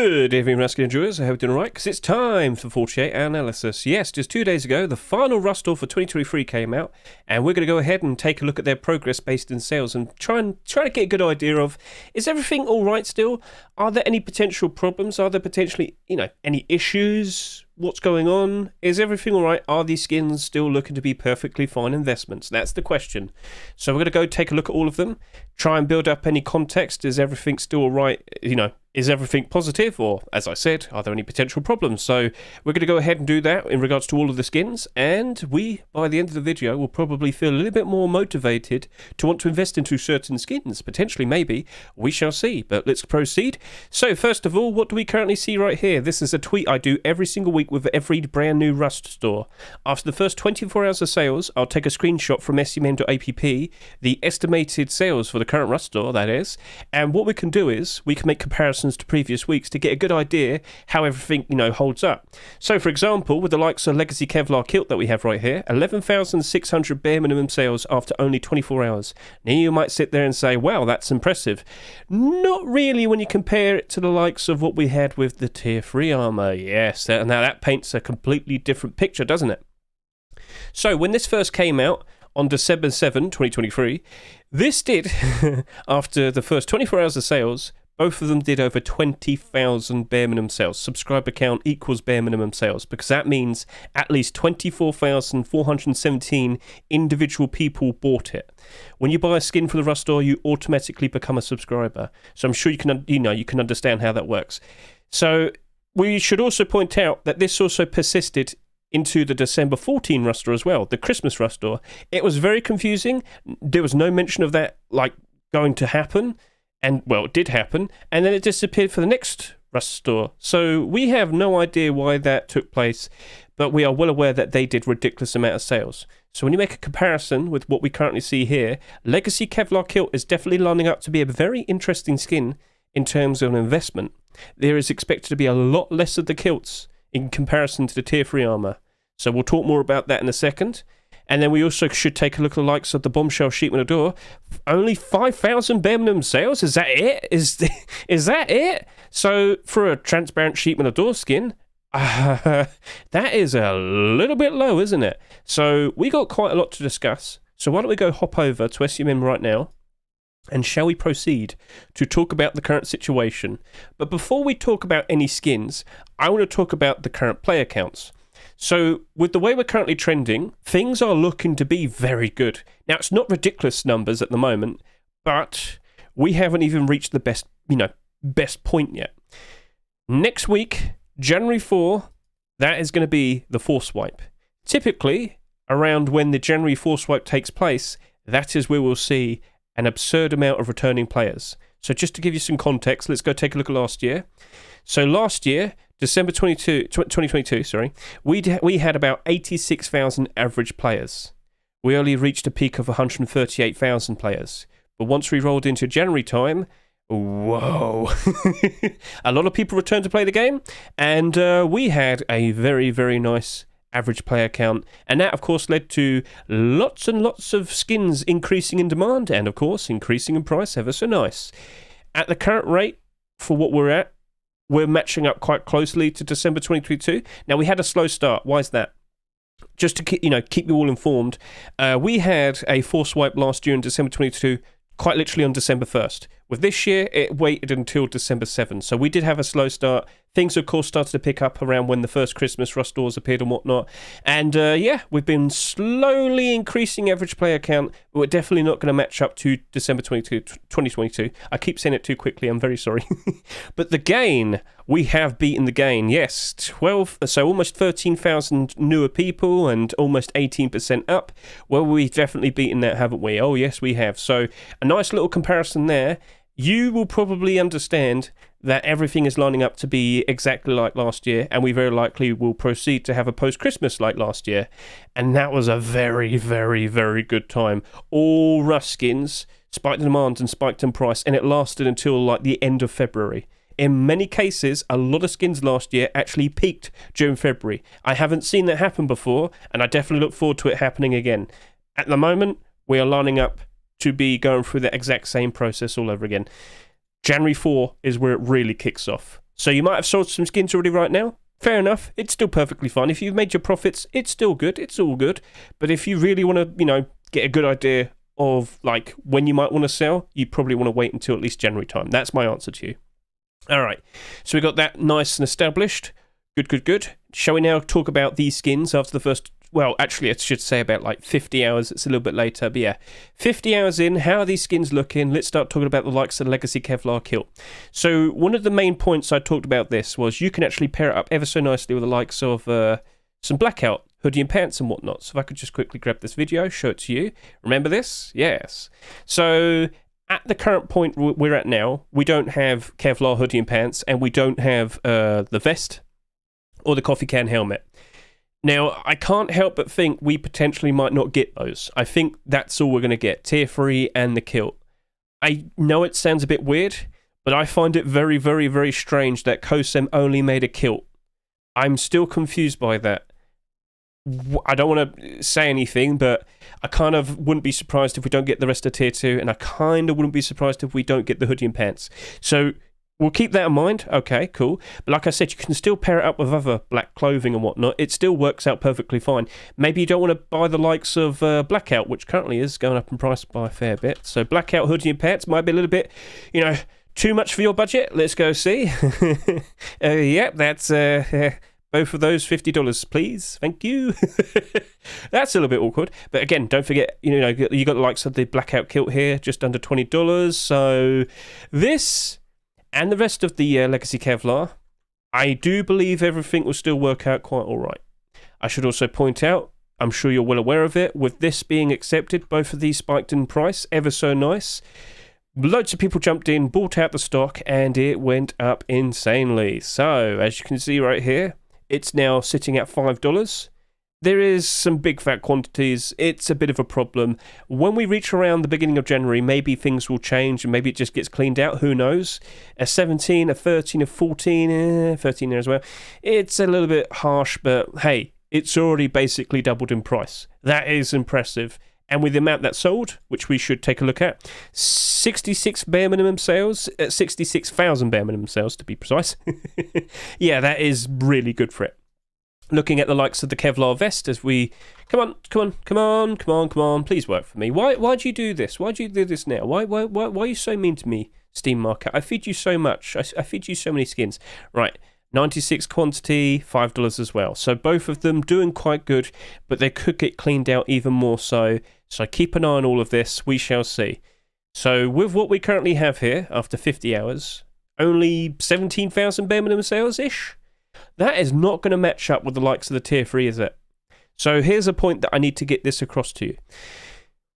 Good evening, Rascal enjoyers. I hope you're doing alright, because it's time for 48 Analysis. Yes, just 2 days ago, the final Rust Store for 2023 came out, and we're going to go ahead and take a look at their progress based in sales and try to get a good idea of, is everything alright still? Are there any potential problems? Are there potentially, any issues? What's going on? Is everything alright? Are these skins still looking to be perfectly fine investments? That's the question. So we're going to go take a look at all of them, try and build up any context. Is everything still alright? Is everything positive? Or, as I said, are there any potential problems? So we're going to go ahead and do that in regards to all of the skins, and we, by the end of the video, will probably feel a little bit more motivated to want to invest into certain skins. Potentially, maybe. We shall see. But let's proceed. So, first of all, what do we currently see right here? This is a tweet I do every single week with every brand new Rust store. After the first 24 hours of sales, I'll take a screenshot from scmm.app, the estimated sales for the current Rust store, that is, and what we can do is, we can make comparisons to previous weeks to get a good idea how everything, holds up. So, for example, with the likes of Legacy Kevlar Kilt that we have right here, 11,600 bare minimum sales after only 24 hours. Now, you might sit there and say, wow, that's impressive. Not really when you compare it to the likes of what we had with the Tier 3 armor. Yes, now that paints a completely different picture, doesn't it? So, when this first came out, on December 7, 2023, this did, after the first 24 hours of sales, both of them did over 20,000 bare minimum sales. Subscriber count equals bare minimum sales, because that means at least 24,417 individual people bought it. When you buy a skin for the Rust Store, you automatically become a subscriber. So I'm sure you can understand how that works. So we should also point out that this also persisted into the December 14 Rust Store as well, the Christmas Rust Store. It was very confusing. There was no mention of that going to happen. And, well, it did happen, and then it disappeared for the next Rust Store. So we have no idea why that took place, but we are well aware that they did ridiculous amount of sales. So when you make a comparison with what we currently see here, Legacy Kevlar Kilt is definitely lining up to be a very interesting skin in terms of an investment. There is expected to be a lot less of the kilts in comparison to the Tier 3 armor. So we'll talk more about that in a second. And then we also should take a look at the likes of the Bombshell sheet metal door. Only 5,000 bare minimum sales? Is that it? Is that it? So for a transparent sheet metal door skin, that is a little bit low, isn't it? So we got quite a lot to discuss. So why don't we go hop over to SCMM right now, and shall we proceed to talk about the current situation? But before we talk about any skins, I want to talk about the current player counts. So, with the way we're currently trending, things are looking to be very good. Now, it's not ridiculous numbers at the moment, but we haven't even reached the best point yet. Next week, January 4, that is going to be the Force Wipe. Typically, around when the January Force Wipe takes place, that is where we'll see an absurd amount of returning players. So, just to give you some context, let's go take a look at last year. So, last year, December 2022, we had about 86,000 average players. We only reached a peak of 138,000 players. But once we rolled into January time, whoa, a lot of people returned to play the game, and we had a very, very nice average player count. And that, of course, led to lots and lots of skins increasing in demand, and, of course, increasing in price ever so nice. At the current rate, for what we're at, we're matching up quite closely to December 2022. Now, we had a slow start. Why is that? Just to keep you all informed, we had a Force Wipe last year in December 22, quite literally on December 1st. With this year, it waited until December 7. So we did have a slow start. Things, of course, started to pick up around when the first Christmas Rust Stores appeared and whatnot. And, we've been slowly increasing average player count, but we're definitely not going to match up to December 2022. I keep saying it too quickly. I'm very sorry. But the gain, we have beaten the gain. Yes, almost 13,000 newer people and almost 18% up. Well, we've definitely beaten that, haven't we? Oh, yes, we have. So a nice little comparison there. You will probably understand that everything is lining up to be exactly like last year, and we very likely will proceed to have a post-Christmas like last year. And that was a very, very, very good time. All Rust skins spiked in demand and spiked in price, and it lasted until the end of February. In many cases, a lot of skins last year actually peaked during February. I haven't seen that happen before, and I definitely look forward to it happening again. At the moment, we are lining up to be going through the exact same process all over again. January 4 is where it really kicks off. So you might have sold some skins already right now. Fair enough. It's still perfectly fine. If you've made your profits, it's still good. It's all good. But if you really want to, get a good idea of like when you might want to sell, you probably want to wait until at least January time. That's my answer to you. All right. So we got that nice and established. Good. Shall we now talk about these skins after the first... Well, actually, I should say about like 50 hours. It's a little bit later. But yeah, 50 hours in, how are these skins looking? Let's start talking about the likes of the Legacy Kevlar Kilt. So one of the main points I talked about this was you can actually pair it up ever so nicely with the likes of some Blackout, hoodie and pants and whatnot. So if I could just quickly grab this video, show it to you. Remember this? Yes. So at the current point we're at now, we don't have Kevlar hoodie and pants, and we don't have the vest or the coffee can helmet. Now, I can't help but think we potentially might not get those. I think that's all we're going to get, Tier 3 and the Kilt. I know it sounds a bit weird, but I find it very, very, very strange that KOSEM only made a Kilt. I'm still confused by that. I don't want to say anything, but I kind of wouldn't be surprised if we don't get the rest of Tier 2, and I kind of wouldn't be surprised if we don't get the hoodie and pants. So we'll keep that in mind. Okay, cool. But like I said, you can still pair it up with other black clothing and whatnot. It still works out perfectly fine. Maybe you don't want to buy the likes of Blackout, which currently is going up in price by a fair bit. So Blackout hoodie and pants might be a little bit, too much for your budget. Let's go see. Yep, that's both of those $50, please. Thank you. That's a little bit awkward. But again, don't forget, you got the likes of the Blackout Kilt here, just under $20. So this... and the rest of the Legacy Kevlar, I do believe everything will still work out quite all right. I should also point out, I'm sure you're well aware of it, with this being accepted, both of these spiked in price, ever so nice. Loads of people jumped in, bought out the stock, and it went up insanely. So, as you can see right here, it's now sitting at $5. There is some big fat quantities. It's a bit of a problem. When we reach around the beginning of January, maybe things will change and maybe it just gets cleaned out. Who knows? A 17, a 13, a 14, 13 there as well. It's a little bit harsh, but hey, it's already basically doubled in price. That is impressive. And with the amount that sold, which we should take a look at, 66 bare minimum sales, 66,000 bare minimum sales to be precise. Yeah, that is really good for it. Looking at the likes of the Kevlar vest as we... Come on, please work for me. Why do you do this? Why do you do this now? Why are you so mean to me, Steam Market? I feed you so much. I feed you so many skins. Right, 96 quantity, $5 as well. So both of them doing quite good, but they could get cleaned out even more so. So keep an eye on all of this. We shall see. So with what we currently have here, after 50 hours, only 17,000 bare minimum sales-ish? That is not going to match up with the likes of the Tier 3, is it? So here's a point that I need to get this across to you.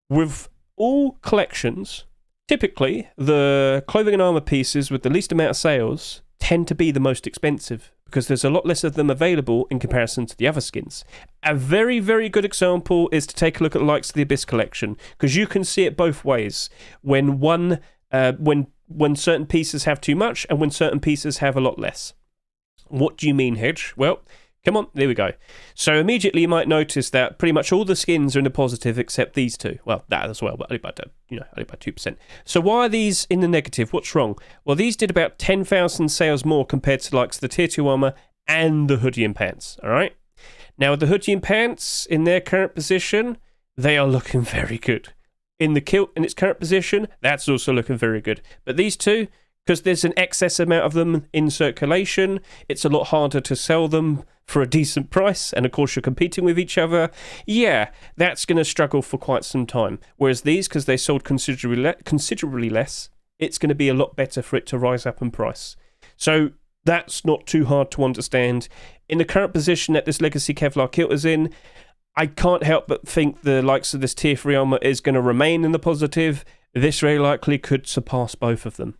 With all collections, typically the clothing and armor pieces with the least amount of sales tend to be the most expensive because there's a lot less of them available in comparison to the other skins. A very, very good example is to take a look at the likes of the Abyss collection, because you can see it both ways. When certain pieces have too much and when certain pieces have a lot less. What do you mean, Hedge? Well, come on, there we go. So immediately you might notice that pretty much all the skins are in the positive except these two. Well, that as well, but only by 2%. So why are these in the negative? What's wrong? Well, these did about 10,000 sales more compared to like the Tier 2 armor and the hoodie and pants, all right? Now, the hoodie and pants, in their current position, they are looking very good. In the Kilt, in its current position, that's also looking very good. But these two... because there's an excess amount of them in circulation, it's a lot harder to sell them for a decent price, and of course you're competing with each other. Yeah, that's going to struggle for quite some time. Whereas these, because they sold considerably less, it's going to be a lot better for it to rise up in price. So that's not too hard to understand. In the current position that this Legacy Kevlar Kilt is in, I can't help but think the likes of this Tier 3 armor is going to remain in the positive. This very likely could surpass both of them.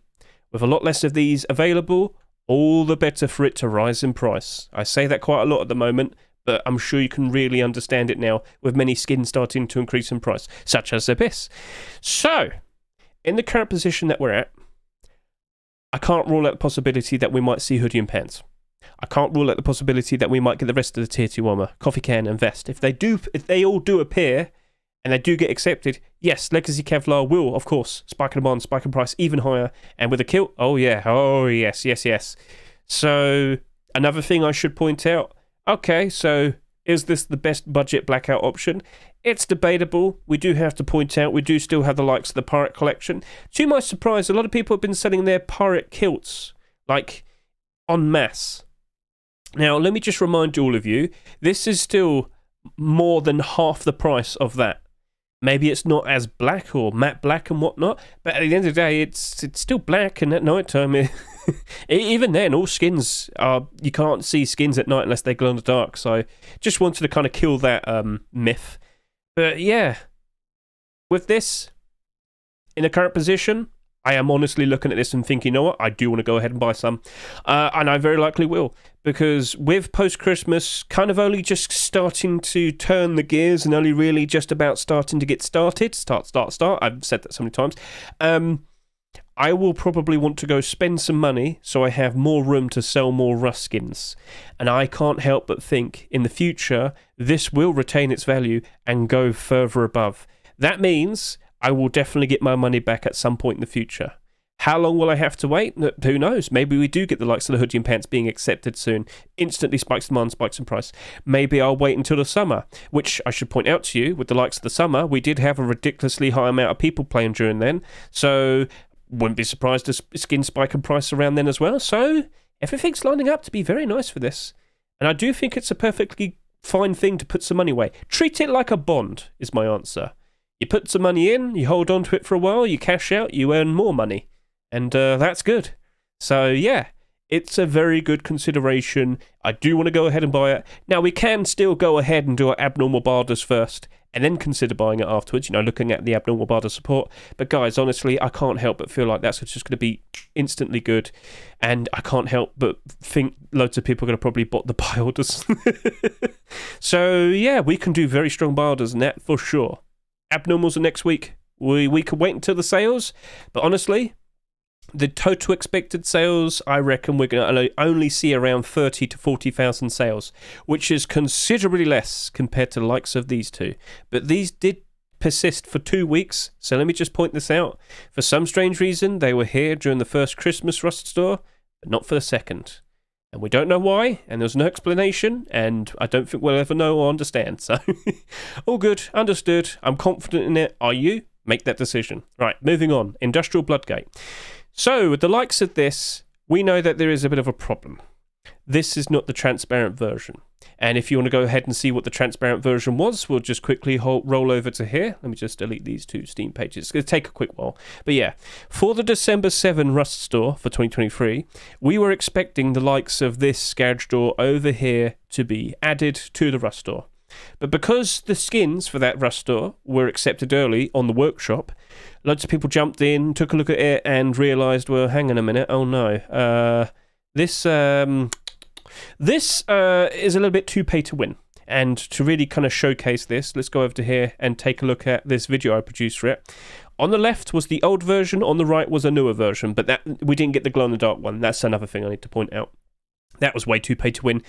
With a lot less of these available, all the better for it to rise in price. I say that quite a lot at the moment, but I'm sure you can really understand it now with many skins starting to increase in price, such as Abyss. So, in the current position that we're at, I can't rule out the possibility that we might see hoodie and pants. I can't rule out the possibility that we might get the rest of the Tier 2 armor, coffee can and vest. If they all do appear, and they do get accepted, yes, Legacy Kevlar will, of course, spike in demand, spike in price even higher. And with a Kilt, oh yes. So another thing I should point out, okay, so is this the best budget blackout option? It's debatable. We do have to point out we do still have the likes of the pirate collection. To my surprise, a lot of people have been selling their pirate kilts, like, en masse. Now, let me just remind all of you, this is still more than half the price of that. Maybe it's not as black or matte black and whatnot, but at the end of the day, it's still black, and at night time, even then, all skins are, you can't see skins at night unless they glow in the dark, so just wanted to kind of kill that myth. But yeah, with this, in the current position, I am honestly looking at this and thinking, you know what, I do want to go ahead and buy some. And I very likely will, because with post-Christmas kind of only just starting to turn the gears and only really just about starting to get started, start, I've said that so many times, I will probably want to go spend some money so I have more room to sell more Rust skins. And I can't help but think, in the future, this will retain its value and go further above. That means I will definitely get my money back at some point in the future. How long will I have to wait? Who knows? Maybe we do get the likes of the hoodie and pants being accepted soon. Instantly spikes demand, spikes in price. Maybe I'll wait until the summer, which I should point out to you, with the likes of the summer, we did have a ridiculously high amount of people playing during then. So wouldn't be surprised to skin spike in price around then as well. So everything's lining up to be very nice for this. And I do think it's a perfectly fine thing to put some money away. Treat it like a bond, is my answer. You put some money in, you hold on to it for a while, you cash out, you earn more money. And that's good. So yeah, it's a very good consideration. I do want to go ahead and buy it. Now, we can still go ahead and do our abnormal barders first, and then consider buying it afterwards, you know, looking at the abnormal barter support. But guys, honestly, I can't help but feel like that's just going to be instantly good. And I can't help but think loads of people are going to probably bot the buy orders. So yeah, we can do very strong buy orders in that for sure. Abnormals are next week. We could wait until the sales, but honestly, the total expected sales, I reckon we're going to only see around 30 to 40,000 sales, which is considerably less compared to the likes of these two. But these did persist for 2 weeks, so let me just point this out. For some strange reason, they were here during the first Christmas Rust store, but not for the second. And we don't know why, and there's no explanation, and I don't think we'll ever know or understand. So, all good, understood. I'm confident in it. Are you? Make that decision. Right, moving on. Industrial Bloodgate. So, with the likes of this, we know that there is a bit of a problem. This is not the transparent version. And if you want to go ahead and see what the transparent version was, we'll just quickly roll over to here. Let me just delete these two Steam pages. It's going to take a quick while. But yeah, for the December 7 Rust store for 2023, we were expecting the likes of this garage door over here to be added to the Rust store. But because the skins for that Rust store were accepted early on the workshop, loads of people jumped in, took a look at it, and realised, well, hang on a minute, oh no, this is a little bit too pay to win. And to really kind of showcase this, let's go over to here and take a look at this video I produced for it. On the left was the old version, on the right was a newer version, but that we didn't get the glow-in-the-dark one. That's another thing I need to point out. That was way too pay to win.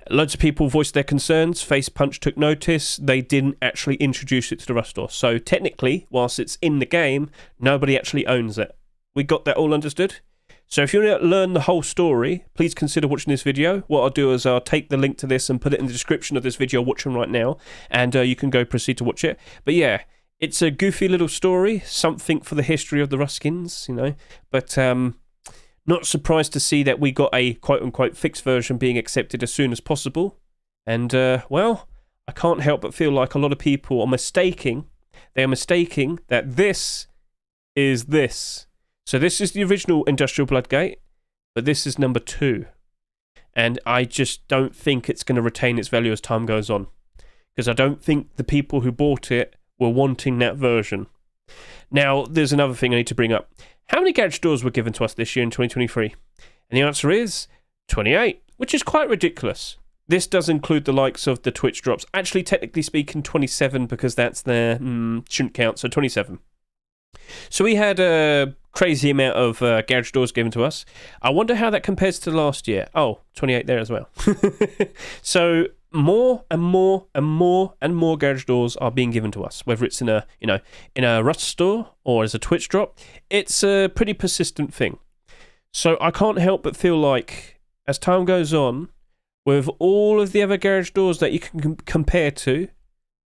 Loads of people voiced their concerns. Face Punch took notice. They didn't actually introduce it to the Rust store. So technically, whilst it's in the game, nobody actually owns it. We got that all understood? So if you want to learn the whole story, please consider watching this video. What I'll do is I'll take the link to this and put it in the description of this video watching right now, and you can go proceed to watch it. But yeah, it's a goofy little story, something for the history of the Rust skins, you know. But not surprised to see that we got a quote-unquote fixed version being accepted as soon as possible. And, well, I can't help but feel like a lot of people are mistaking. They are mistaking that this is this. So this is the original Industrial Bloodgate, but this is number 2. And I just don't think it's going to retain its value as time goes on. Because I don't think the people who bought it were wanting that version. Now, there's another thing I need to bring up. How many garage doors were given to us this year in 2023? And the answer is 28, which is quite ridiculous. This does include the likes of the Twitch drops. Actually, technically speaking, 27, because that's their... shouldn't count, so 27. So we had a crazy amount of garage doors given to us. I wonder how that compares to last year. Oh, 28 there as well. So more and more and more and more garage doors are being given to us, whether it's in a, you know, in a Rust store or as a Twitch drop. It's a pretty persistent thing. So I can't help but feel like as time goes on, with all of the other garage doors that you can compare to,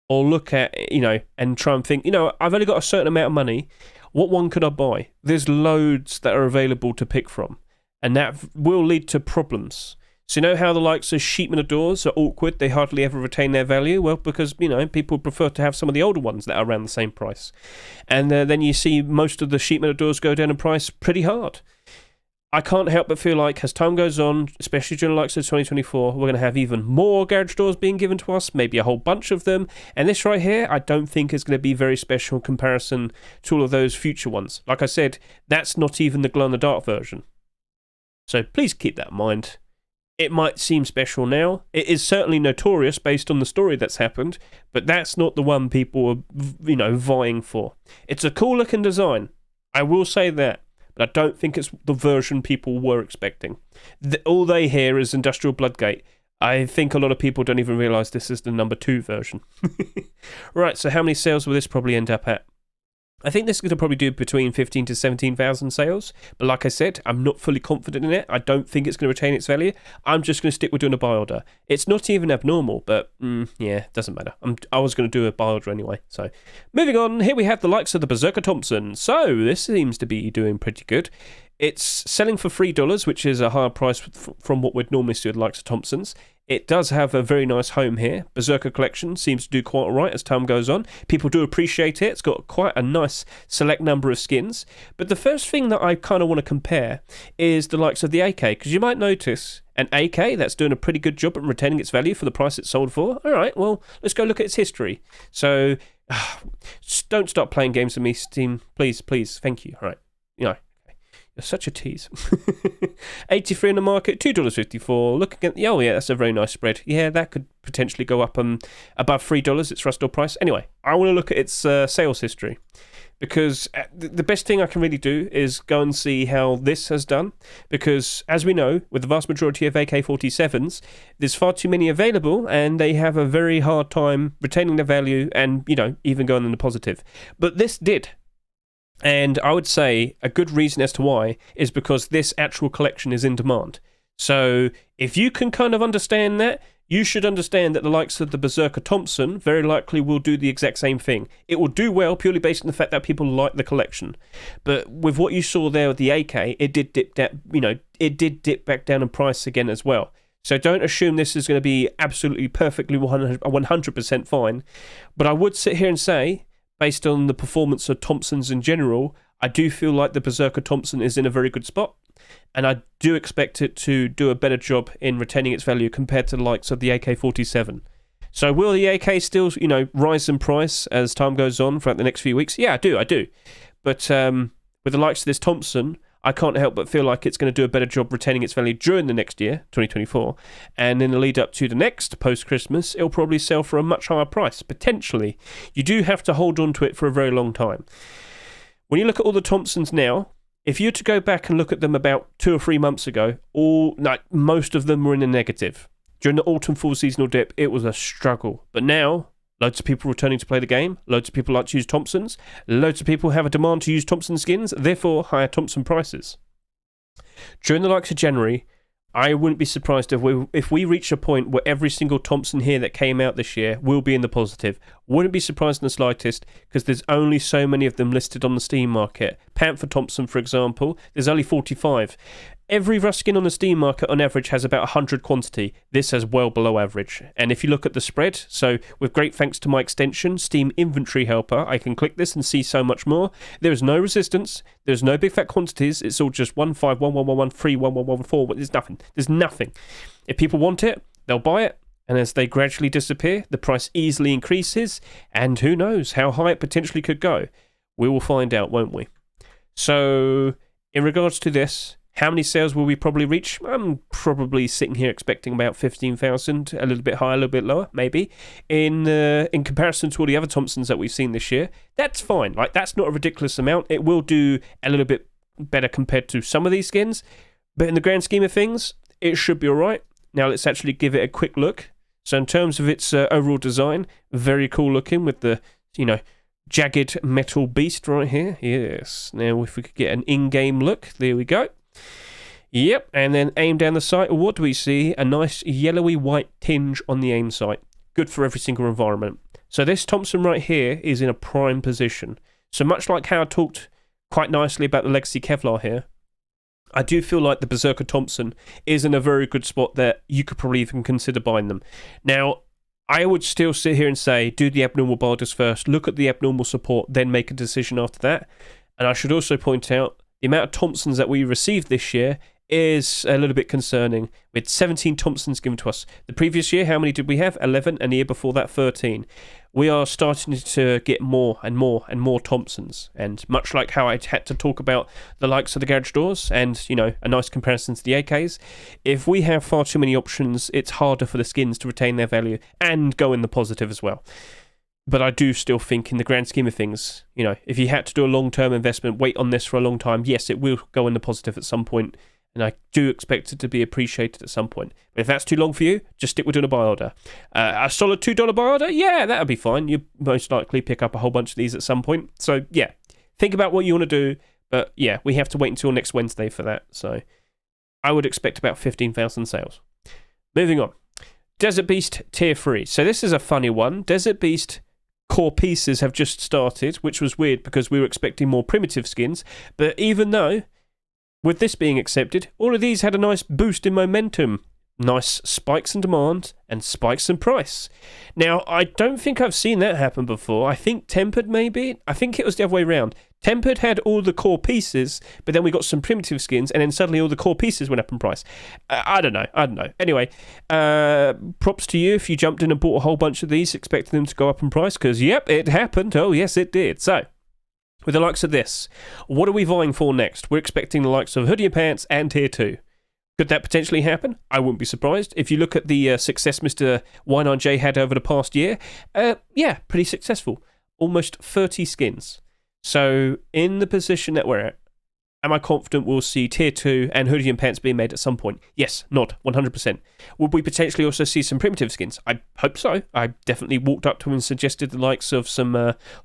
or look at, and try and think, I've only got a certain amount of money. What one could I buy? There's loads that are available to pick from, and that will lead to problems. So how the likes of sheepman doors are awkward, they hardly ever retain their value? Well, because, people prefer to have some of the older ones that are around the same price. And then you see most of the sheepman doors go down in price pretty hard. I can't help but feel like as time goes on, especially during the likes of 2024, we're going to have even more garage doors being given to us, maybe a whole bunch of them. And this right here, I don't think is going to be very special in comparison to all of those future ones. Like I said, that's not even the glow-in-the-dark version. So please keep that in mind. It might seem special now. It is certainly notorious based on the story that's happened, but that's not the one people are, vying for. It's a cool looking design. I will say that. But I don't think it's the version people were expecting. All they hear is Industrial Bloodgate. I think a lot of people don't even realise this is the number 2 version. Right, so how many sales will this probably end up at? I think this is going to probably do between 15 to 17,000 sales. But like I said, I'm not fully confident in it. I don't think it's going to retain its value. I'm just going to stick with doing a buy order. It's not even abnormal, but yeah, doesn't matter. I was going to do a buy order anyway. So moving on, here we have the likes of the Berserker Thompson. So this seems to be doing pretty good. It's selling for $3, which is a higher price from what we'd normally see with the likes of Thompson's. It does have a very nice home here. Berserker Collection seems to do quite alright as time goes on. People do appreciate it. It's got quite a nice select number of skins. But the first thing that I kind of want to compare is the likes of the AK, because you might notice an AK that's doing a pretty good job at retaining its value for the price it's sold for. Alright, well, let's go look at its history. So, don't stop playing games with me, Steam. Please, thank you. Alright, you're such a tease. 83 in the market, $2.54. Looking at, oh yeah, that's a very nice spread. Yeah, that could potentially go up above $3, its Rustore price. Anyway, I want to look at its sales history, because the best thing I can really do is go and see how this has done, because as we know, with the vast majority of AK-47s, there's far too many available, and they have a very hard time retaining their value and, even going in the positive. But this did. And I would say a good reason as to why is because this actual collection is in demand. So if you can kind of understand that, you should understand that the likes of the Berserker Thompson very likely will do the exact same thing. It will do well purely based on the fact that people like the collection. But with what you saw there with the AK, it did dip back down in price again as well. So don't assume this is going to be absolutely perfectly 100% fine. But I would sit here and say, based on the performance of Thompson's in general, I do feel like the Berserker Thompson is in a very good spot, and I do expect it to do a better job in retaining its value compared to the likes of the AK-47. So will the AK still, rise in price as time goes on throughout the next few weeks? Yeah, I do. But with the likes of this Thompson, I can't help but feel like it's going to do a better job retaining its value during the next year, 2024, and in the lead up to the next post-Christmas, it'll probably sell for a much higher price, potentially. You do have to hold on to it for a very long time. When you look at all the Thompsons now, if you were to go back and look at them about 2 or 3 months ago, most of them were in the negative. During the autumn-fall seasonal dip, it was a struggle. But now, loads of people returning to play the game, loads of people like to use Thompsons, loads of people have a demand to use Thompson skins, therefore higher Thompson prices. During the likes of January, I wouldn't be surprised if we reach a point where every single Thompson here that came out this year will be in the positive. Wouldn't be surprised in the slightest, because there's only so many of them listed on the Steam market. Panther Thompson, for example, there's only 45. Every Rust skin on the Steam market on average has about 100 quantity. This has well below average. And if you look at the spread, so with great thanks to my extension, Steam Inventory Helper, I can click this and see so much more. There is no resistance. There's no big fat quantities. It's all just 1, 5, 1, 1, 1, 1, 3, 1, 1, 1, 4. There's nothing. There's nothing. If people want it, they'll buy it. And as they gradually disappear, the price easily increases. And who knows how high it potentially could go. We will find out, won't we? So, in regards to this, how many sales will we probably reach? I'm probably sitting here expecting about 15,000, a little bit higher, a little bit lower, maybe. In comparison to all the other Thompsons that we've seen this year, that's fine. That's not a ridiculous amount. It will do a little bit better compared to some of these skins, but in the grand scheme of things, it should be all right. Now let's actually give it a quick look. So in terms of its overall design, very cool looking with the, jagged metal beast right here. Yes. Now if we could get an in-game look, there we go. Yep, and then aim down the sight. What do we see? A nice yellowy white tinge on the aim sight. Good for every single environment. So this Thompson right here is in a prime position. So much like how I talked quite nicely about the Legacy Kevlar here, I do feel like the Berserker Thompson is in a very good spot that you could probably even consider buying them. Now, I would still sit here and say, do the abnormal borders first, look at the abnormal support, then make a decision after that. And I should also point out, the amount of Thompsons that we received this year is a little bit concerning. We had 17 Thompsons given to us. The previous year, how many did we have? 11, and the year before that, 13. We are starting to get more and more and more Thompsons. And much like how I had to talk about the likes of the garage doors and, you know, a nice comparison to the AKs, if we have far too many options, it's harder for the skins to retain their value and go in the positive as well. But I do still think in the grand scheme of things, you know, if you had to do a long-term investment, wait on this for a long time, yes, it will go in the positive at some point. And I do expect it to be appreciated at some point. But if that's too long for you, just stick with doing a buy order. A solid $2 buy order? Yeah, that'll be fine. You'll most likely pick up a whole bunch of these at some point. So, yeah, think about what you want to do. But, yeah, we have to wait until next Wednesday for that. So, I would expect about 15,000 sales. Moving on. Desert Beast Tier 3. So, this is a funny one. Desert Beast core pieces have just started, which was weird because we were expecting more primitive skins. But even though, with this being accepted, all of these had a nice boost in momentum. Nice spikes in demand and spikes in price. Now, I don't think I've seen that happen before. I think Tempered maybe. I think it was the other way around. Tempered had all the core pieces, but then we got some primitive skins, and then suddenly all the core pieces went up in price. I don't know. Anyway, props to you if you jumped in and bought a whole bunch of these, expecting them to go up in price, because, yep, it happened. Oh, yes, it did. So, with the likes of this, what are we vying for next? We're expecting the likes of Hoodie and Pants and Tier 2. Could that potentially happen? I wouldn't be surprised. If you look at the success Mr. Y9J had over the past year, yeah, pretty successful. Almost 30 skins. So, in the position that we're at, am I confident we'll see Tier 2 and Hoodie and Pants being made at some point? Yes, nod, 100%. Would we potentially also see some primitive skins? I hope so. I definitely walked up to him and suggested the likes of some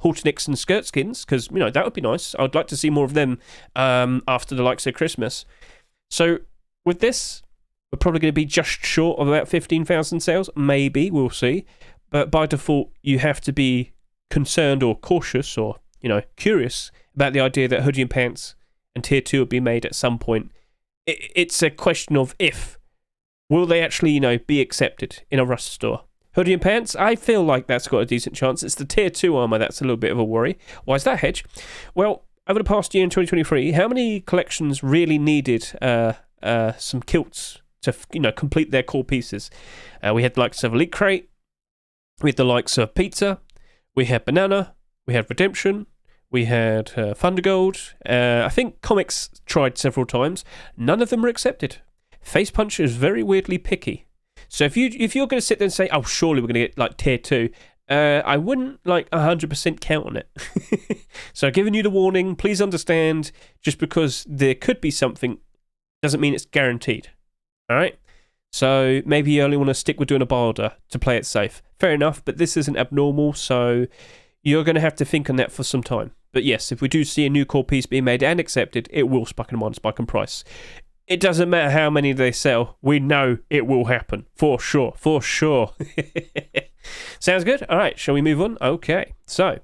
Halternicks and skirt skins, because, you know, that would be nice. I'd like to see more of them after the likes of Christmas. So, with this, we're probably going to be just short of about 15,000 sales. Maybe, we'll see. But by default, you have to be concerned or cautious or, you know, curious about the idea that Hoodie and Pants and Tier 2 will be made at some point. It's a question of if. Will they actually, you know, be accepted in a Rust store? Hoodie and Pants, I feel like that's got a decent chance. It's the Tier 2 armor that's a little bit of a worry. Why is that, Hedge? Well, over the past year in 2023, how many collections really needed some kilts to, you know, complete their core pieces? We had the likes of Elite Crate, we had the likes of Pizza, we had Banana, we had Redemption, we had Thundergold. I think Comics tried several times. None of them were accepted. Face Punch is very weirdly picky. So if you're going to sit there and say, oh, surely we're going to get like Tier 2, I wouldn't like 100% count on it. So giving you the warning, please understand, just because there could be something doesn't mean it's guaranteed. All right? So maybe you only want to stick with doing a buy order to play it safe. Fair enough, but this isn't abnormal, so you're going to have to think on that for some time. But yes, if we do see a new core piece being made and accepted, it will spike in demand, spike in price. It doesn't matter how many they sell. We know it will happen. For sure. For sure. Sounds good? All right, shall we move on? Okay. So,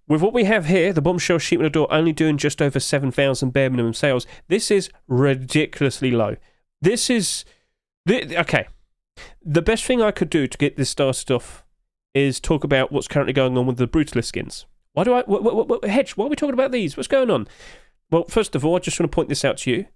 with what we have here, the Bombshell sheet metal door only doing just over 7,000 bare minimum sales. This is ridiculously low. Okay. The best thing I could do to get this started off is talk about what's currently going on with the Brutalist skins. Hedge, why are we talking about these? What's going on? Well, first of all, I just want to point this out to you.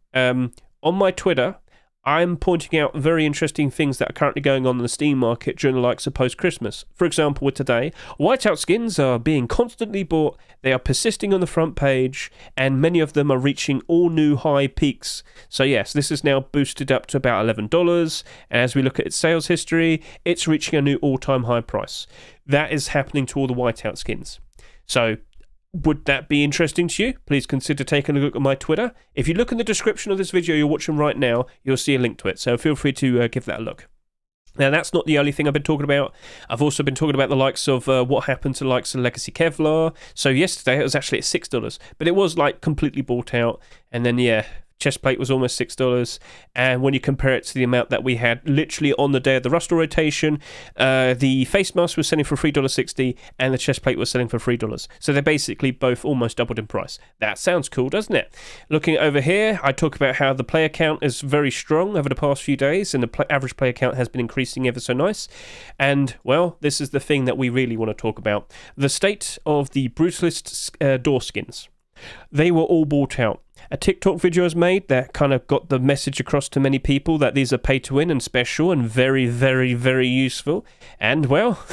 On my Twitter, I'm pointing out very interesting things that are currently going on in the Steam market during the likes of post-Christmas. For example, with today, whiteout skins are being constantly bought, they are persisting on the front page, and many of them are reaching all new high peaks. So yes, this is now boosted up to about $11, and as we look at its sales history, it's reaching a new all-time high price. That is happening to all the whiteout skins. So, would that be interesting to you? Please consider taking a look at my Twitter. If you look in the description of this video you're watching right now, you'll see a link to it, so feel free to give that a look. Now, that's not the only thing I've been talking about. I've also been talking about the likes of what happened to the likes of Legacy Kevlar. So yesterday it was actually at $6, but it was like completely bought out. And then, yeah, Chest plate was almost $6, and when you compare it to the amount that we had literally on the day of the Rustle rotation, the face mask was selling for $3.60 and the chest plate was selling for $3. So they basically both almost doubled in price. That sounds cool, doesn't it? Looking over here, I talk about how the player count is very strong over the past few days, and the average player count has been increasing ever so nice. And, well, this is the thing that we really want to talk about. The state of the Brutalist door skins. They were all bought out. A TikTok video was made that kind of got the message across to many people that these are pay to win and special and very, very, very useful. And, well,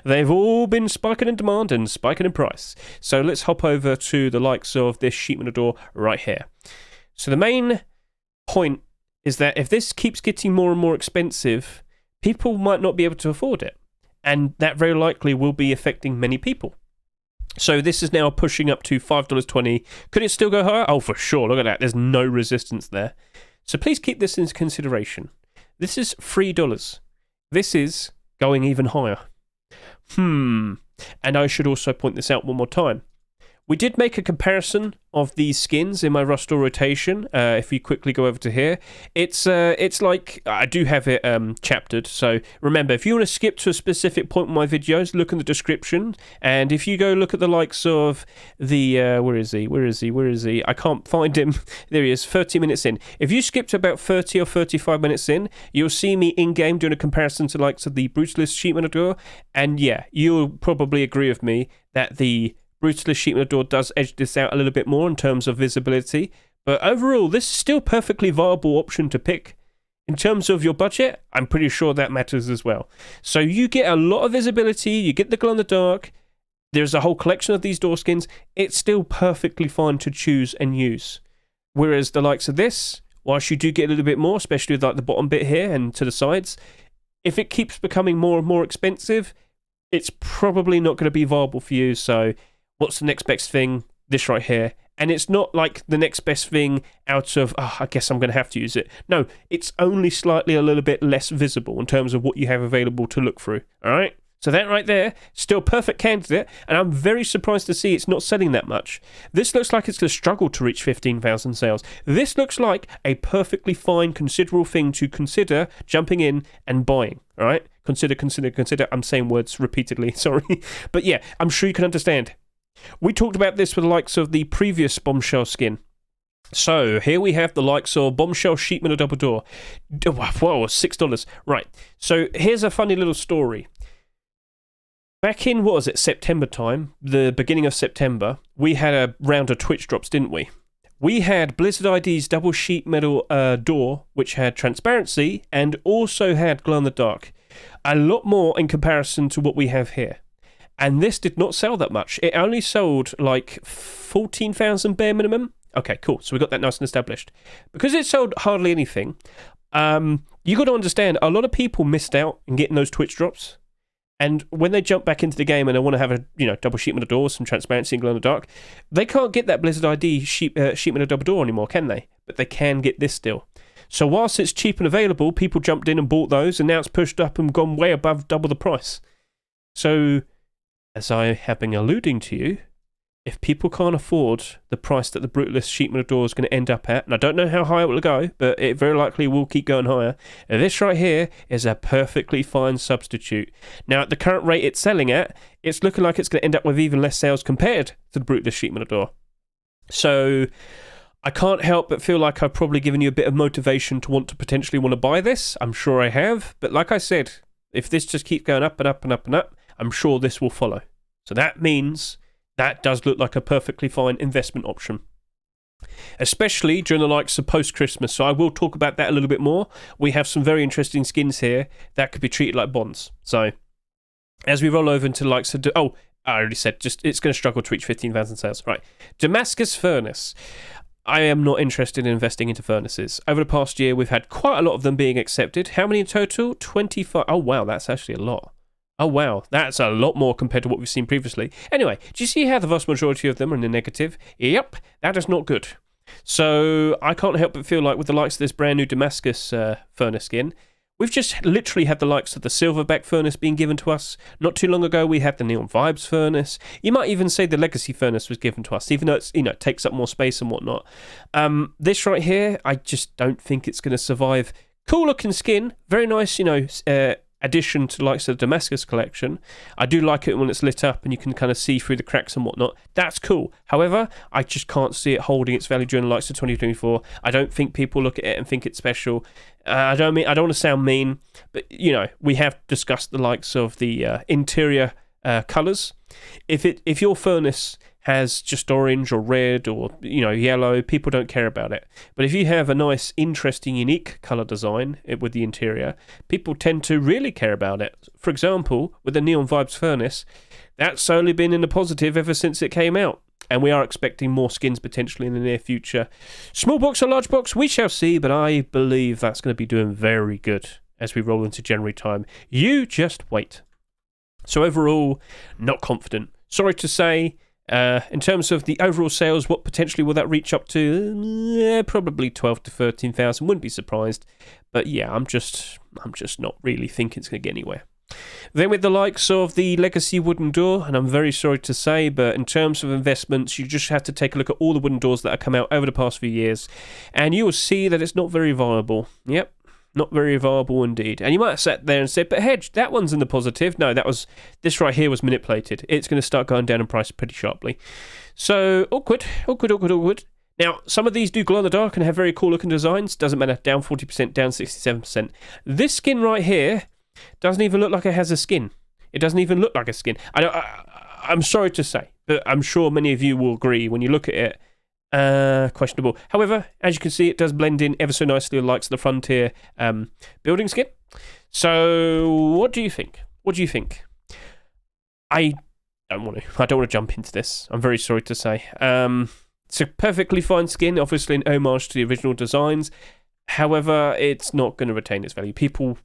they've all been spiking in demand and spiking in price. So let's hop over to the likes of this sheepman door right here. So the main point is that if this keeps getting more and more expensive, people might not be able to afford it. And that very likely will be affecting many people. So this is now pushing up to $5.20. Could it still go higher? Oh, for sure. Look at that. There's no resistance there. So please keep this into consideration. This is $3. This is going even higher. And I should also point this out one more time. We did make a comparison of these skins in my Rustle rotation. If you quickly go over to here, it's like I do have it chaptered. So remember, if you want to skip to a specific point in my videos, look in the description. And if you go look at the likes of the where is he? I can't find him. There he is. 30 minutes in. If you skip to about 30 or 35 minutes in, you'll see me in game doing a comparison to likes of the Brutalist Sheepman Door. And yeah, you'll probably agree with me that the Brutalist Sheepman Door does edge this out a little bit more in terms of visibility, but overall this is still a perfectly viable option to pick. In terms of your budget, I'm pretty sure that matters as well. So you get a lot of visibility, you get the glow in the dark, there's a whole collection of these door skins, it's still perfectly fine to choose and use. Whereas the likes of this, whilst you do get a little bit more, especially with like the bottom bit here and to the sides, if it keeps becoming more and more expensive, it's probably not going to be viable for you. So what's the next best thing? This right here. And it's not like the next best thing out of, I guess I'm going to have to use it. No, it's only slightly a little bit less visible in terms of what you have available to look through. All right? So that right there, still perfect candidate, and I'm very surprised to see it's not selling that much. This looks like it's going to struggle to reach 15,000 sales. This looks like a perfectly fine, considerable thing to consider jumping in and buying. All right? Consider. I'm saying words repeatedly, sorry. But yeah, I'm sure you can understand. We talked about this with the likes of the previous Bombshell skin. So, here we have the likes of Bombshell Sheepman Double Door. Whoa, $6. Right, so here's a funny little story. Back in, what was it, September time, the beginning of September, we had a round of Twitch drops, didn't we? We had Blizzard ID's double sheet metal door, which had transparency and also had glow in the dark. A lot more in comparison to what we have here. And this did not sell that much. It only sold like 14,000 bare minimum. Okay, cool. So we got that nice and established. Because it sold hardly anything, you got to understand, a lot of people missed out in getting those Twitch drops. And when they jump back into the game and they want to have a double sheepman door, some transparency and glow in the dark, they can't get that Blizzard ID sheepman double door anymore, can they? But they can get this still. So whilst it's cheap and available, people jumped in and bought those, and now it's pushed up and gone way above double the price. So, as I have been alluding to you, if people can't afford the price that the Brutalist Sheepman door is going to end up at, and I don't know how high it will go, but it very likely will keep going higher, and this right here is a perfectly fine substitute. Now, at the current rate it's selling at, it's looking like it's going to end up with even less sales compared to the Brutalist Sheepman door. So, I can't help but feel like I've probably given you a bit of motivation to potentially want to buy this. I'm sure I have, but like I said, if this just keeps going up and up and up and up, I'm sure this will follow. So that means that does look like a perfectly fine investment option, especially during the likes of post-Christmas. So I will talk about that a little bit more. We have some very interesting skins here that could be treated like bonds. So as we roll over into the likes of... I already said, just it's going to struggle to reach 15,000 sales. Right. Damascus Furnace. I am not interested in investing into furnaces. Over the past year, we've had quite a lot of them being accepted. How many in total? 25. Oh, wow, that's actually a lot. Oh, wow, that's a lot more compared to what we've seen previously. Anyway, do you see how the vast majority of them are in the negative? Yep, that is not good. So I can't help but feel like with the likes of this brand new Damascus Furnace skin, We've just literally had the likes of the Silverback Furnace being given to us. Not too long ago, we had the Neon Vibes Furnace. You might even say the Legacy Furnace was given to us, even though it's, it takes up more space and whatnot. This right here, I just don't think it's going to survive. Cool looking skin, very nice, addition to the likes of the Damascus collection. I do like it when it's lit up and you can kind of see through the cracks and whatnot. That's cool. However, I just can't see it holding its value during the likes of 2024. I don't think people look at it and think it's special. I don't want to sound mean, but we have discussed the likes of the interior colours. If your furnace has just orange or red or yellow, people don't care about it. But if you have a nice, interesting, unique colour design with the interior, people tend to really care about it. For example, with the Neon Vibes Furnace, that's only been in the positive ever since it came out. And we are expecting more skins potentially in the near future. Small box or large box, we shall see, but I believe that's going to be doing very good as we roll into January time. You just wait. So overall, not confident. Sorry to say. In terms of the overall sales, what potentially will that reach up to? Probably 12 to 13,000. Wouldn't be surprised. But yeah, I'm just not really thinking it's going to get anywhere. Then with the likes of the Legacy wooden door, and I'm very sorry to say, but in terms of investments, you just have to take a look at all the wooden doors that have come out over the past few years, and you will see that it's not very viable. Yep. Not very viable indeed. And you might have sat there and said, but Hedge, that one's in the positive. No, this right here was manipulated. It's going to start going down in price pretty sharply. So, awkward. Now, some of these do glow in the dark and have very cool looking designs. Doesn't matter, down 40%, down 67%. This skin right here doesn't even look like it has a skin. It doesn't even look like a skin. I'm sorry to say, but I'm sure many of you will agree when you look at it. Questionable. However, as you can see, it does blend in ever so nicely with the likes of the Frontier building skin. So, what do you think? I don't want to jump into this. I'm very sorry to say. It's a perfectly fine skin, obviously an homage to the original designs. However, it's not going to retain its value. People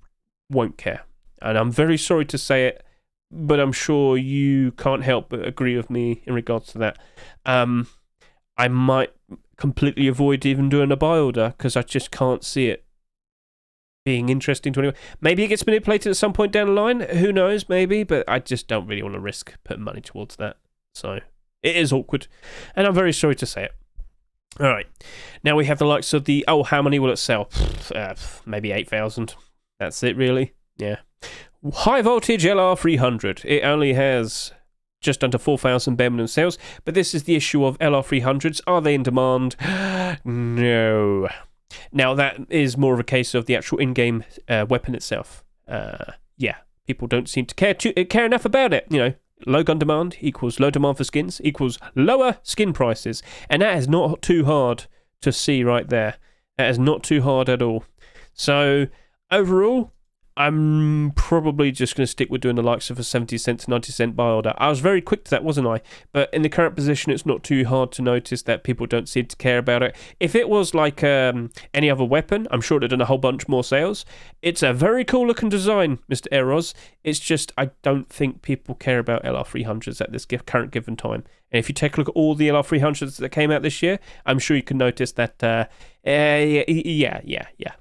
won't care. And I'm very sorry to say it, but I'm sure you can't help but agree with me in regards to that. I might completely avoid even doing a buy order because I just can't see it being interesting to anyone. Maybe it gets manipulated at some point down the line. Who knows, maybe, but I just don't really want to risk putting money towards that. So it is awkward, and I'm very sorry to say it. All right, now we have the likes of the, how many will it sell? Maybe 8,000. That's it, really? Yeah. High voltage LR300. It only has just under 4,000 bare minimum sales, but this is the issue of LR300s. Are they in demand? No. Now, that is more of a case of the actual in-game weapon itself. Yeah, people don't seem to care enough about it. Low gun demand equals low demand for skins equals lower skin prices, and that is not too hard to see right there. That is not too hard at all. So, overall, I'm probably just going to stick with doing the likes of a 70 cent to 90 cent buy order. I was very quick to that, wasn't I? But in the current position, it's not too hard to notice that people don't seem to care about it. If it was like any other weapon, I'm sure it would have done a whole bunch more sales. It's a very cool looking design, Mr. Eros. It's just I don't think people care about LR300s at this current given time. And if you take a look at all the LR300s that came out this year, I'm sure you can notice that, yeah.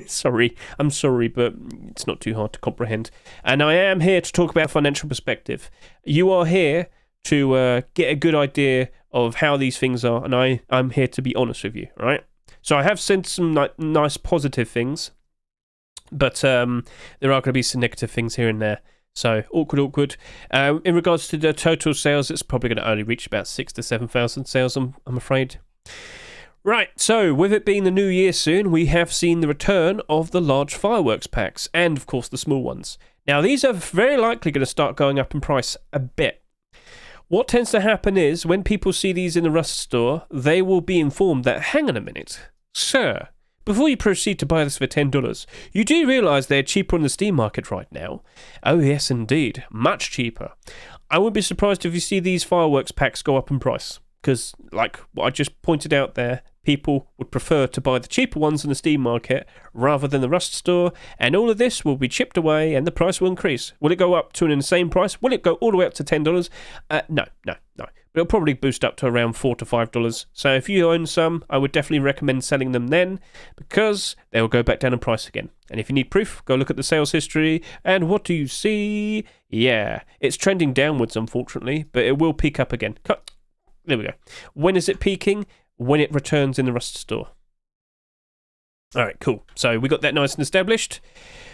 Sorry, I'm sorry, but it's not too hard to comprehend. And I am here to talk about financial perspective. You are here to get a good idea of how these things are, and I'm here to be honest with you, right? So I have said some nice positive things, but there are going to be some negative things here and there. So, awkward. In regards to the total sales, it's probably going to only reach about 6,000 to 7,000 sales, I'm afraid. Right, so with it being the new year soon, we have seen the return of the large fireworks packs, and of course the small ones. Now, these are very likely going to start going up in price a bit. What tends to happen is, when people see these in the Rust store, they will be informed that, hang on a minute, sir, before you proceed to buy this for $10, you do realise they're cheaper on the Steam market right now? Oh yes, indeed. Much cheaper. I wouldn't be surprised if you see these fireworks packs go up in price. Because, like what I just pointed out there, people would prefer to buy the cheaper ones in the Steam market rather than the Rust store, and all of this will be chipped away and the price will increase. Will it go up to an insane price? Will it go all the way up to $10? No. but it'll probably boost up to around $4 to $5. So if you own some, I would definitely recommend selling them then, because they will go back down in price again. And if you need proof, go look at the sales history, and what do you see? Yeah, it's trending downwards, unfortunately, but it will peak up again. There we go. When is it peaking? When it returns in the Rust store. All right, cool. So we got that nice and established.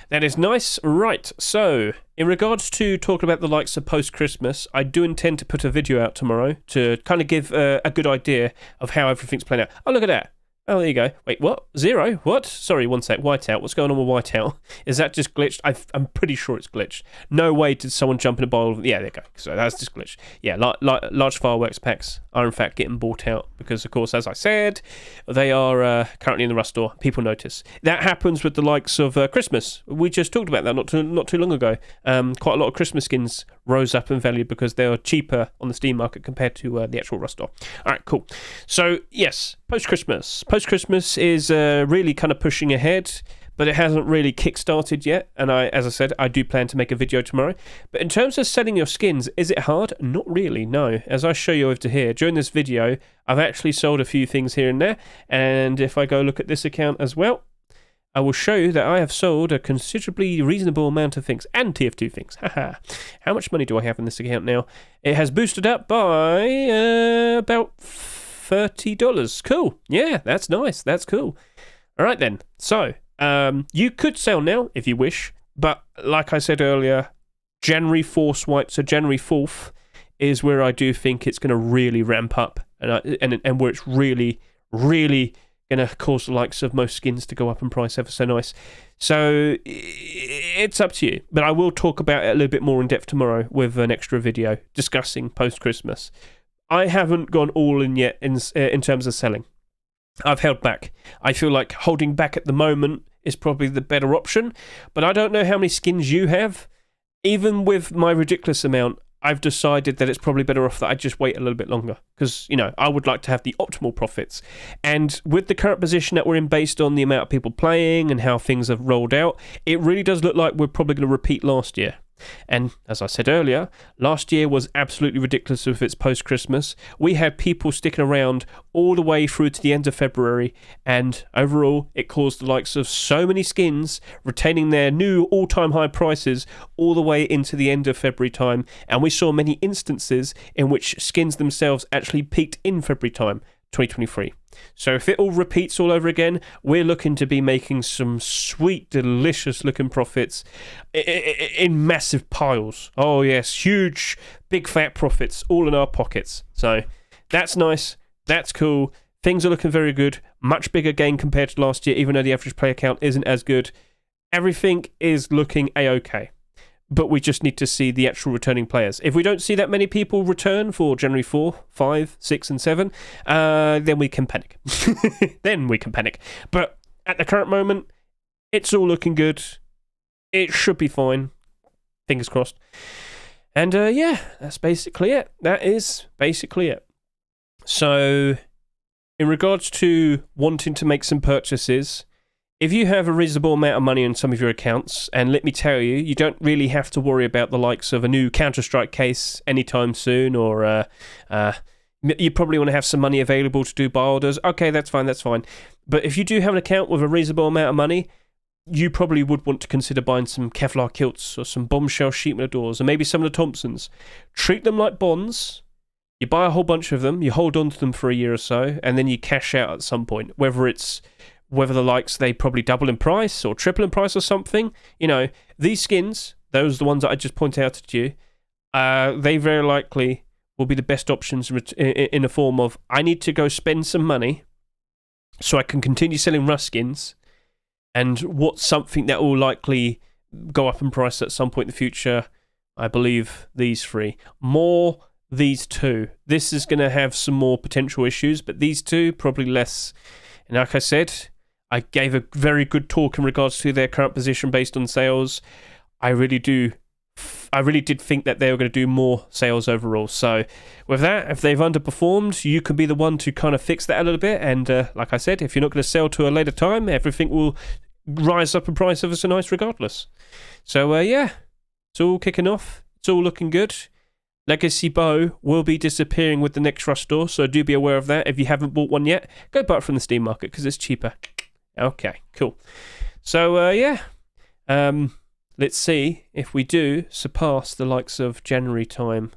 That is nice. Right, so in regards to talking about the likes of post-Christmas, I do intend to put a video out tomorrow to kind of give a good idea of how everything's playing out. Oh, look at that. Oh, there you go. Wait, what? 0? What? Sorry, one sec. Whiteout. What's going on with Whiteout? Is that just glitched? I'm pretty sure it's glitched. No way did someone jump in a bowl. Yeah, there you go. So that's just glitched. Yeah, large fireworks packs are in fact getting bought out because, of course, as I said, they are currently in the Rust store. People notice. That happens with the likes of Christmas. We just talked about that not too long ago. Quite a lot of Christmas skins rose up in value because they are cheaper on the Steam market compared to the actual Rust store. All right, cool. So, yes, post-Christmas. Post-Christmas is really kind of pushing ahead, but it hasn't really kick-started yet. And as I said, I do plan to make a video tomorrow. But in terms of selling your skins, is it hard? Not really, no. As I show you over to here, during this video, I've actually sold a few things here and there. And if I go look at this account as well, I will show you that I have sold a considerably reasonable amount of things, and TF2 things. Haha. How much money do I have in this account now? It has boosted up by about $30. Cool. Yeah, that's nice. That's cool. All right then. So, you could sell now if you wish, but like I said earlier, January 4th swipe, so January 4th is where I do think it's going to really ramp up, and where it's really, really going to cause the likes of most skins to go up in price ever so nice. So it's up to you, but I will talk about it a little bit more in depth tomorrow with an extra video discussing post-Christmas. I haven't gone all in yet in terms of selling. I've held back. I feel like holding back at the moment is probably the better option, but I don't know how many skins you have. Even with my ridiculous amount, I've decided that it's probably better off that I just wait a little bit longer because, I would like to have the optimal profits. And with the current position that we're in based on the amount of people playing and how things have rolled out, it really does look like we're probably going to repeat last year. And as I said earlier, last year was absolutely ridiculous with its post-Christmas. We had people sticking around all the way through to the end of February, and overall it caused the likes of so many skins retaining their new all-time high prices all the way into the end of February time, and we saw many instances in which skins themselves actually peaked in February time 2023. So if it all repeats all over again, we're looking to be making some sweet, delicious looking profits in massive piles. Oh yes, huge, big fat profits all in our pockets. So that's nice, that's cool. Things are looking very good. Much bigger gain compared to last year, even though the average player count isn't as good. Everything is looking a-okay. But we just need to see the actual returning players. If we don't see that many people return for January 4, 5, 6, and 7, then we can panic. Then we can panic. But at the current moment, it's all looking good. It should be fine. Fingers crossed. And yeah, that's basically it. That is basically it. So, in regards to wanting to make some purchases, if you have a reasonable amount of money in some of your accounts, and let me tell you, you don't really have to worry about the likes of a new Counter-Strike case anytime soon, or you probably want to have some money available to do buy orders. Okay, that's fine. But if you do have an account with a reasonable amount of money, you probably would want to consider buying some Kevlar kilts or some Bombshell sheet metal doors, or maybe some of the Thompsons. Treat them like bonds. You buy a whole bunch of them, you hold on to them for a year or so, and then you cash out at some point, whether the likes they probably double in price or triple in price or something. These skins, those are the ones that I just pointed out to you, they very likely will be the best options in the form of, I need to go spend some money so I can continue selling Rust skins, and what's something that will likely go up in price at some point in the future. I believe these three. More these two. This is going to have some more potential issues, but these two, probably less. And like I said, I gave a very good talk in regards to their current position based on sales. I really did think that they were going to do more sales overall. So with that, if they've underperformed, you can be the one to kind of fix that a little bit. And like I said, if you're not going to sell to a later time, everything will rise up in price ever so nice regardless. So yeah, it's all kicking off. It's all looking good. Legacy Bow will be disappearing with the next Rust store, so do be aware of that. If you haven't bought one yet, go buy it from the Steam market because it's cheaper. Okay, cool. So, yeah. Let's see if we do surpass the likes of January time.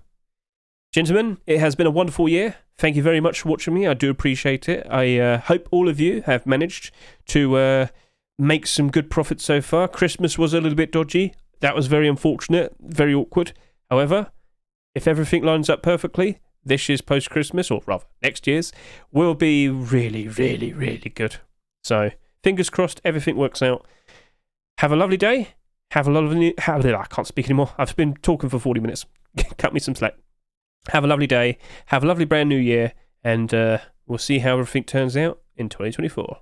Gentlemen, it has been a wonderful year. Thank you very much for watching me. I do appreciate it. I hope all of you have managed to make some good profits so far. Christmas was a little bit dodgy. That was very unfortunate, very awkward. However, if everything lines up perfectly, this year's post-Christmas, or rather next year's, will be really, really, really good. So, fingers crossed, everything works out. Have a lovely day. Have a lovely... I can't speak anymore. I've been talking for 40 minutes. Cut me some slack. Have a lovely day. Have a lovely brand new year. And we'll see how everything turns out in 2024.